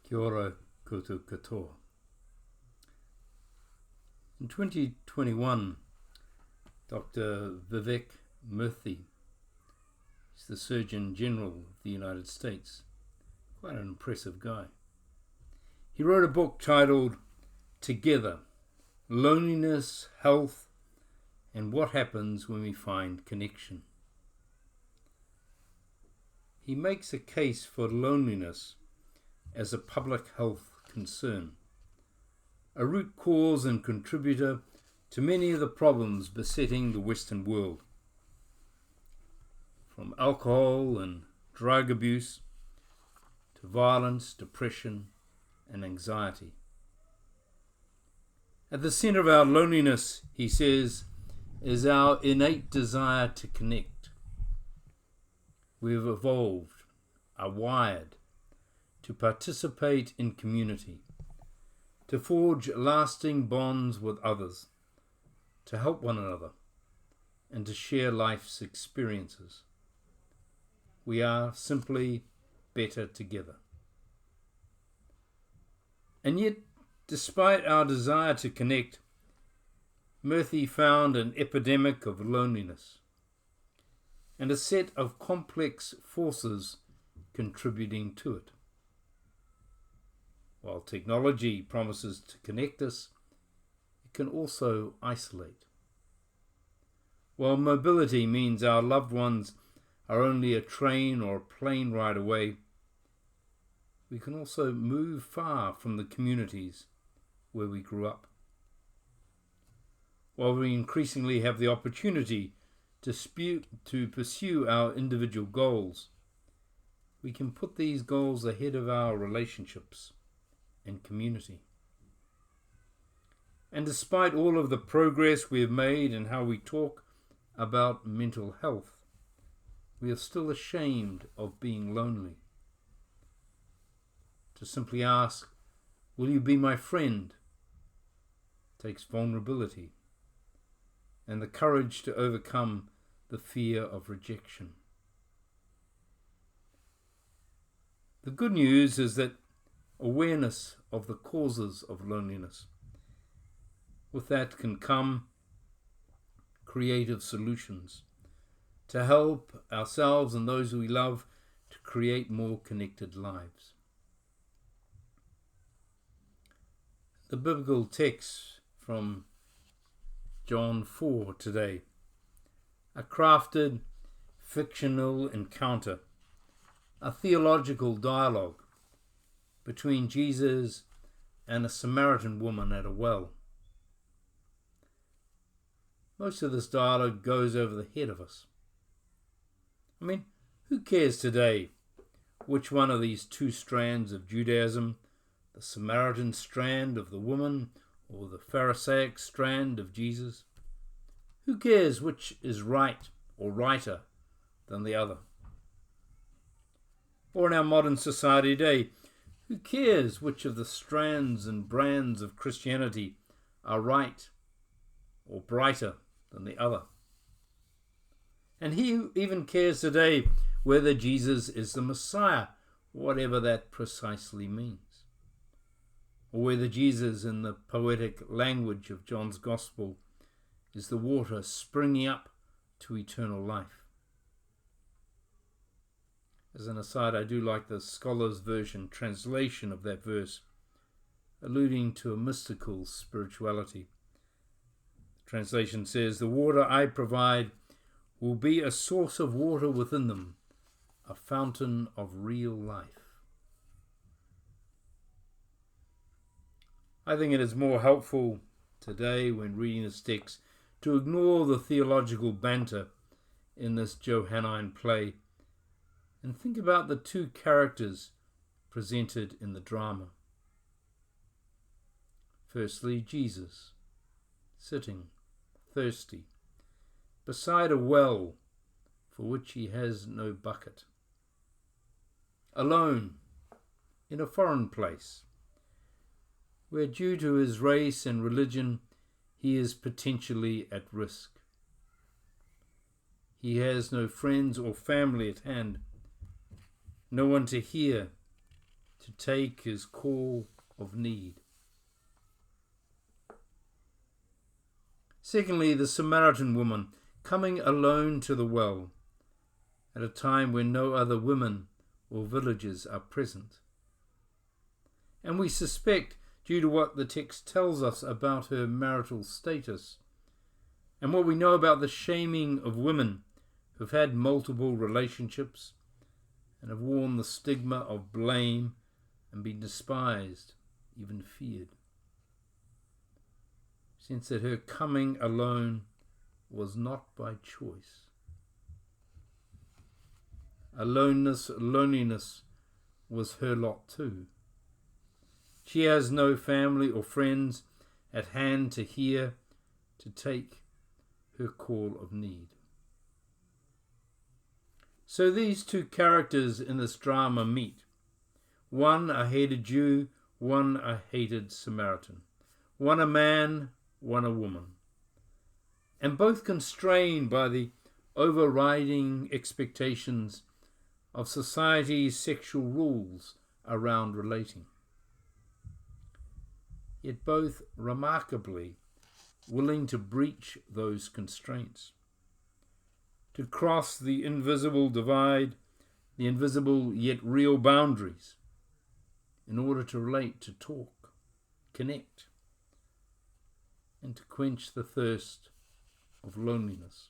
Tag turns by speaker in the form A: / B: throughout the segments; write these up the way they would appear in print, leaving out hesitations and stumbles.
A: Kia ora koutou katoa. In 2021, Dr Vivek Murthy is the Surgeon General of the United States. Quite an impressive guy. He wrote a book titled Together: Loneliness, Health, and What Happens When We Find Connection. He makes a case for loneliness as a public health concern, a root cause and contributor to many of the problems besetting the Western world, from alcohol and drug abuse to violence, depression, and anxiety. At the center of our loneliness, he says, is our innate desire to connect. We have evolved, are wired to participate in community, to forge lasting bonds with others, to help one another, and to share life's experiences. We are simply better together. And yet, despite our desire to connect, Murthy found an epidemic of loneliness and a set of complex forces contributing to it. While technology promises to connect us, it can also isolate. While mobility means our loved ones are only a train or a plane ride away, we can also move far from the communities where we grew up. While we increasingly have the opportunity to pursue our individual goals, we can put these goals ahead of our relationships and community. And despite all of the progress we have made in how we talk about mental health, we are still ashamed of being lonely. To simply ask, "Will you be my friend?" takes vulnerability and the courage to overcome the fear of rejection. The good news is that awareness of the causes of loneliness. With that can come creative solutions to help ourselves and those we love to create more connected lives. The biblical text from John 4 today, a crafted fictional encounter, a theological dialogue between Jesus and a Samaritan woman at a well. Most of this dialogue goes over the head of us. I mean, who cares today which one of these two strands of Judaism, the Samaritan strand of the woman or the Pharisaic strand of Jesus? Who cares which is right or righter than the other? Or in our modern society today, who cares which of the strands and brands of Christianity are right or brighter than the other? And who even cares today whether Jesus is the Messiah, whatever that precisely means? Or whether Jesus, in the poetic language of John's Gospel, is the water springing up to eternal life? As an aside, I do like the Scholars' Version translation of that verse, alluding to a mystical spirituality. The translation says, "The water I provide will be a source of water within them, a fountain of real life." I think it is more helpful today when reading this text to ignore the theological banter in this Johannine play and think about the two characters presented in the drama. Firstly, Jesus, sitting, thirsty, beside a well for which he has no bucket. Alone, in a foreign place, where due to his race and religion he is potentially at risk. He has no friends or family at hand, no one to hear, to to take his call of need. Secondly, the Samaritan woman coming alone to the well at a time when no other women or villagers are present. And we suspect, due to what the text tells us about her marital status, and what we know about the shaming of women who've had multiple relationships and have worn the stigma of blame and been despised, even feared. Since that her coming alone was not by choice. Loneliness was her lot too. She has no family or friends at hand to hear, to take her call of need. So these two characters in this drama meet. One a hated Jew, one a hated Samaritan. One a man, one a woman. And both constrained by the overriding expectations of society's sexual rules around relating. Yet both remarkably willing to breach those constraints, to cross the invisible divide, the invisible yet real boundaries, in order to relate, to talk, connect, and to quench the thirst of loneliness.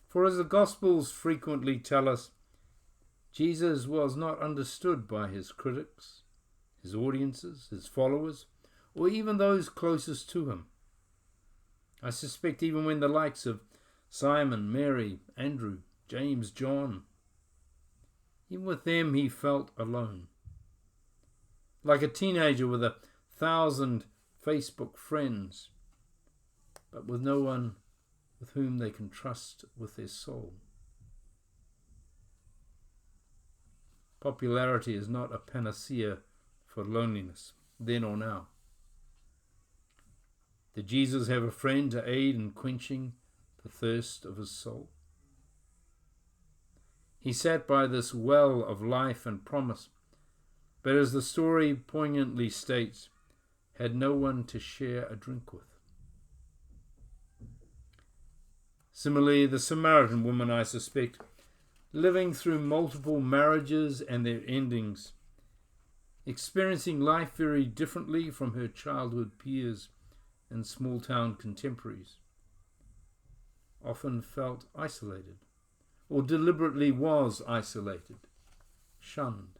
A: For as the Gospels frequently tell us, Jesus was not understood by his critics, his audiences, his followers, or even those closest to him. I suspect even when the likes of Simon, Mary, Andrew, James, John, even with them he felt alone. Like a teenager with 1,000 Facebook friends, but with no one with whom they can trust with their soul. Popularity is not a panacea for loneliness, then or now. Did Jesus have a friend to aid in quenching the thirst of his soul? He sat by this well of life and promise, but as the story poignantly states, had no one to share a drink with. Similarly, the Samaritan woman, I suspect, living through multiple marriages and their endings, experiencing life very differently from her childhood peers and small-town contemporaries, often felt isolated, or deliberately was isolated, shunned.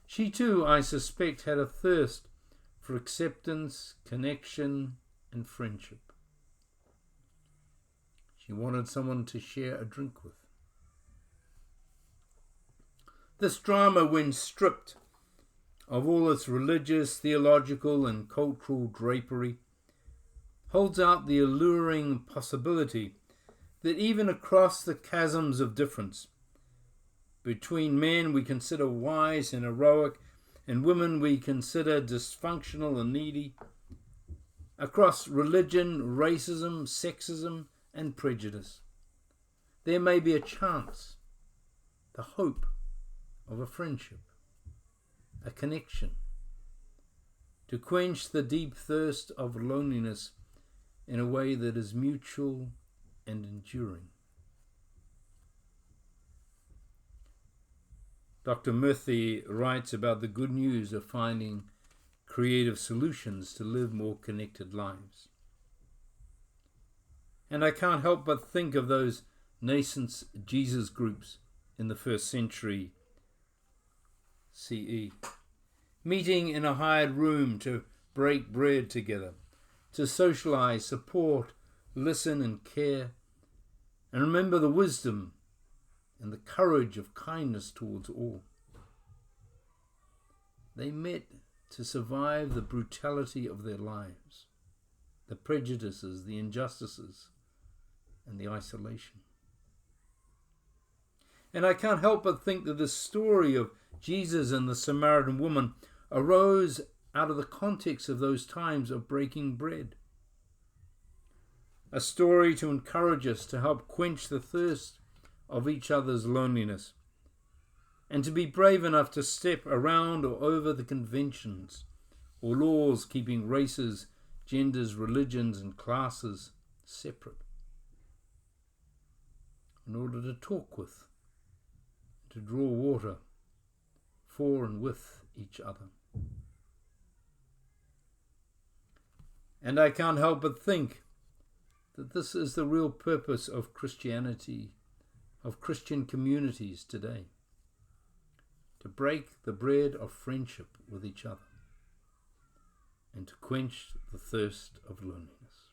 A: She too, I suspect, had a thirst for acceptance, connection, and friendship. She wanted someone to share a drink with. This drama, when stripped of all its religious, theological, and cultural drapery, holds out the alluring possibility that even across the chasms of difference, between men we consider wise and heroic, and women we consider dysfunctional and needy, across religion, racism, sexism, and prejudice, there may be a chance, the hope of a friendship, a connection, to quench the deep thirst of loneliness in a way that is mutual and enduring. Dr. Murthy writes about the good news of finding creative solutions to live more connected lives. And I can't help but think of those nascent Jesus groups in the 1st century CE, meeting in a hired room to break bread together, to socialize, support, listen and care, and remember the wisdom and the courage of kindness towards all. They met to survive the brutality of their lives, the prejudices, the injustices, and the isolation. And I can't help but think that the story of Jesus and the Samaritan woman arose out of the context of those times of breaking bread. A story to encourage us to help quench the thirst of each other's loneliness and to be brave enough to step around or over the conventions or laws keeping races, genders, religions and classes separate, in order to talk with, to draw water for and with each other. And I can't help but think that this is the real purpose of Christianity, of Christian communities today, to break the bread of friendship with each other and to quench the thirst of loneliness.